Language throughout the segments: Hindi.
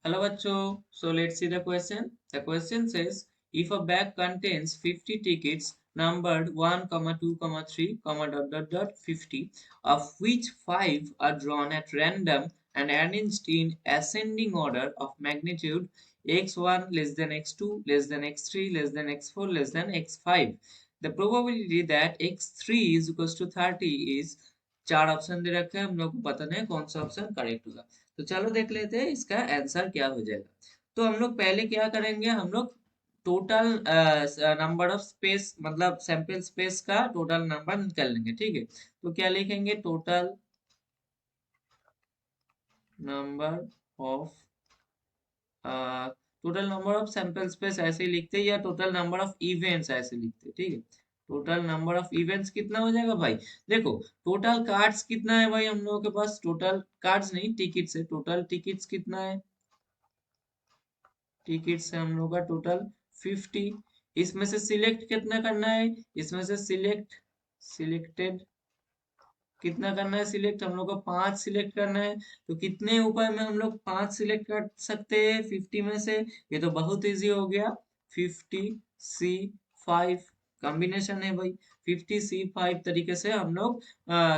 Hello bachcho. So let's see the question. The question says if a bag contains 50 tickets numbered 1, 2, 3, dot dot 50, of which 5 are drawn at random and arranged in ascending order of magnitude x1 less than x2 less than x3 less than x4 less than x5. The probability that x3 is equals to 30 is चार ऑप्शन दे रखे हैं, हम लोग को पता नहीं कौन सा ऑप्शन करेक्ट होगा। तो चलो देख लेते हैं इसका आंसर क्या हो जाएगा। तो हम लोग पहले क्या करेंगे, हम लोग टोटल नंबर ऑफ स्पेस मतलब सैंपल स्पेस का टोटल नंबर निकाल लेंगे। ठीक है, तो क्या लिखेंगे, total number of total number of sample space ऐसे ही लिखते हैं या टोटल नंबर ऑफ इवेंट्स ऐसे लिखते हैं। ठीक है, टोटल नंबर ऑफ इवेंट्स कितना हो जाएगा भाई। देखो टोटल कार्ड्स कितना है भाई, हम लोगों के पास टोटल कार्ड्स नहीं टिकट्स है। टोटल टिकट्स कितना है, टिकट्स है हम लोग का टोटल 50। इसमें से सिलेक्ट कितना करना है, इसमें से सिलेक्टेड कितना करना है, सिलेक्ट हम लोग को 5 सिलेक्ट करना है। तो कितने उपाय में हम लोग 5 सिलेक्ट कर सकते हैं 50 में से, ये तो बहुत इजी हो गया। 50C5 कॉम्बिनेशन है भाई। 50C5 तरीके से हम लोग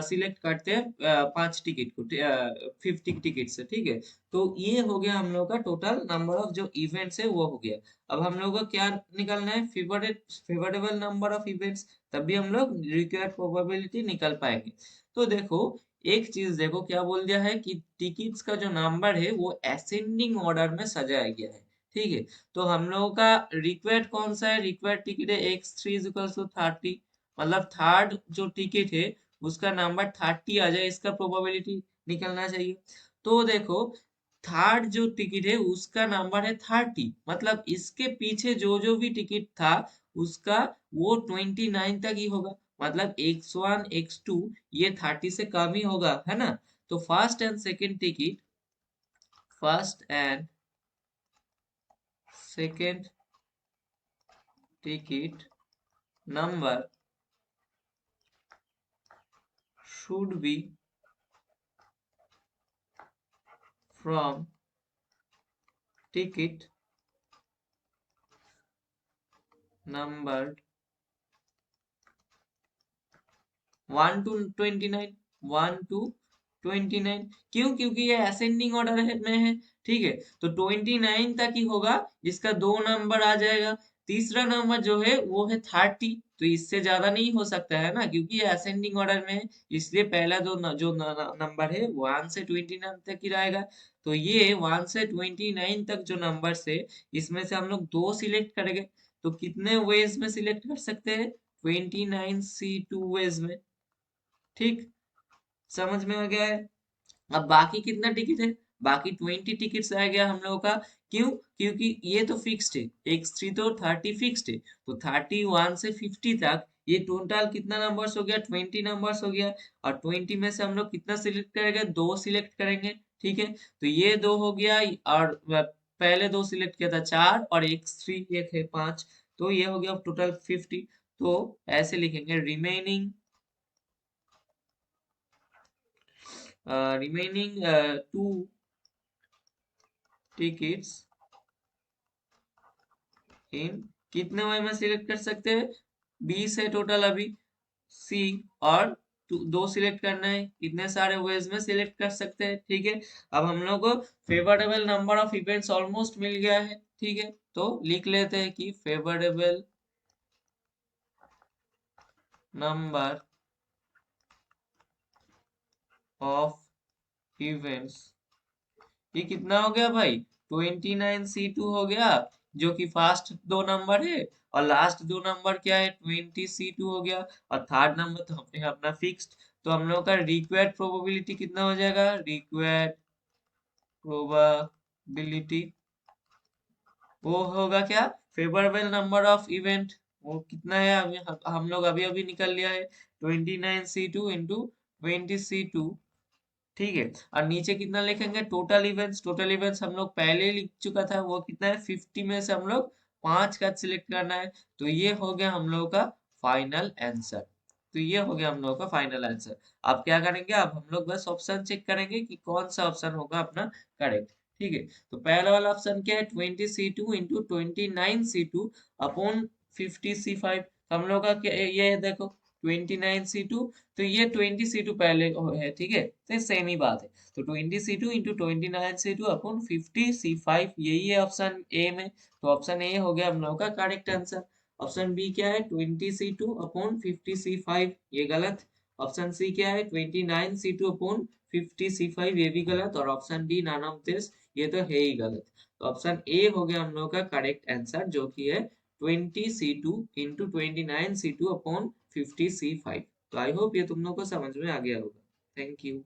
सिलेक्ट करते हैं 5 टिकट को 50 टिकट से। ठीक है, तो ये हो गया हम लोग का टोटल नंबर ऑफ जो इवेंट्स है वो हो गया। अब हम लोग को क्या निकालना है, फेवरेबल नंबर ऑफ इवेंट्स, तभी हम लोग रिक्वायर्ड प्रोबेबिलिटी निकल पाएंगे। तो देखो एक चीज देखो क्या बोल दिया है कि टिकट्स का जो नंबर है वो असेंडिंग ऑर्डर में सजाया गया है। ठीक है, तो हम लोगों का रिक्वायर्ड कौन सा है, रिक्वायर्ड टिकट है x3 = 30, मतलब थर्ड जो टिकट है उसका नंबर 30 आ जाए, इसका प्रोबेबिलिटी निकलना चाहिए। तो देखो थर्ड जो टिकट है उसका नंबर है 30, मतलब इसके पीछे जो जो भी टिकट था उसका वो 29 तक ही होगा, मतलब x1 x2 ये 30 से कम ही होगा, है ना। तो first and second ticket number should be from ticket number 1 to 29, 1 to 29। क्यों, क्योंकि ये असेंडिंग ऑर्डर में है। ठीक है, तो 29 तक ही होगा, इसका 2 नंबर आ जाएगा। तीसरा नंबर जो है वो है 30, तो इससे ज्यादा नहीं हो सकता है ना, क्योंकि ये असेंडिंग ऑर्डर में है। इसलिए पहला जो नंबर है 1 से 29 तक ही रहेगा। तो ये 1 से 29 तक जो नंबर है इसमें से हम लोग 2 सिलेक्ट करेंगे। तो कितने वेज में सिलेक्ट कर सकते हैं, 29C2 वेज में। ठीक, समझ में आ गया है। अब बाकी कितना टिकट है, बाकी 20 टिकट्स रह गया हम लोगों का। क्यों, क्योंकि ये तो फिक्स्ड है, x3 तो 30 फिक्स्ड है, तो 31 से 50 तक ये टोटल कितना नंबर्स हो गया, 20 नंबर्स हो गया। और 20 में से हम लोग कितना सिलेक्ट करेंगे, 2 सिलेक्ट करेंगे। ठीक है, तो ये 2 हो गया, और पहले 2 सिलेक्ट किया था 4, और x3 एक है 5, तो ये हो गया टोटल 50। तो ऐसे लिखेंगे, रिमेनिंग 2 tickets इन कितने वे में सिलेक्ट कर सकते हैं, 20 है टोटल अभी। सी और 2 सिलेक्ट करना है, कितने सारे वेज में सिलेक्ट कर सकते हैं। ठीक है, अब हम लोग को favourable number of events almost मिल गया है। ठीक है, तो लिख लेते हैं कि फेवरेबल नंबर ऑफ इवेंट्स, ये कितना हो गया भाई, 29C2 हो गया, जो कि फर्स्ट 2 नंबर है। और लास्ट 2 नंबर क्या है, 20C2 हो गया। और थर्ड नंबर तो हमने अपना फिक्स्ड। तो हम लोग का रिक्वायर्ड प्रोबेबिलिटी कितना हो जाएगा, रिक्वायर्ड प्रोबेबिलिटी वो होगा क्या, फेवरेबल नंबर ऑफ इवेंट, वो कितना है अभी हम लोग अभी अभी निकल लिया है, 29C2 इंटू 20C2। ठीक है, और नीचे कितना लिखेंगे, टोटल इवेंट्स, टोटल इवेंट्स हम लोग पहले ही लिख चुका था, वो कितना है 50 में से हम लोग 5 का सिलेक्ट करना है। तो ये हो गया हम लोगों का फाइनल आंसर। तो ये हो गया हम लोगों का फाइनल आंसर। अब क्या करेंगे, अब हम लोग बस ऑप्शन चेक करेंगे कि कौन सा ऑप्शन होगा अपना करेक्ट। ठीक है, तो पहला वाला ऑप्शन क्या है, 20C2 into 29C2 upon 50C5। हम लोग का क्या ये है, देखो 29C2, तो ये 20C2 पहले है, ठीक है, तो सेम ही बात है। तो 20C2 into 29C2 upon 50C5, यही है ऑप्शन ए में। तो ऑप्शन ए हो गया हम लोग का करेक्ट आंसर। ऑप्शन बी क्या है, 20C2 अपॉन 50C5, ये गलत। ऑप्शन सी क्या है, 29C2 अपॉन 50C5, ये भी गलत। और option D none of this, ये तो है ही गलत। तो ऑप्शन ए हो गया हम लोग का करेक्ट आंसर, जो कि है 20C2 into 29C2 upon 50C5। तो आई होप ये तुम लोग को समझ में आ गया होगा। Thank you.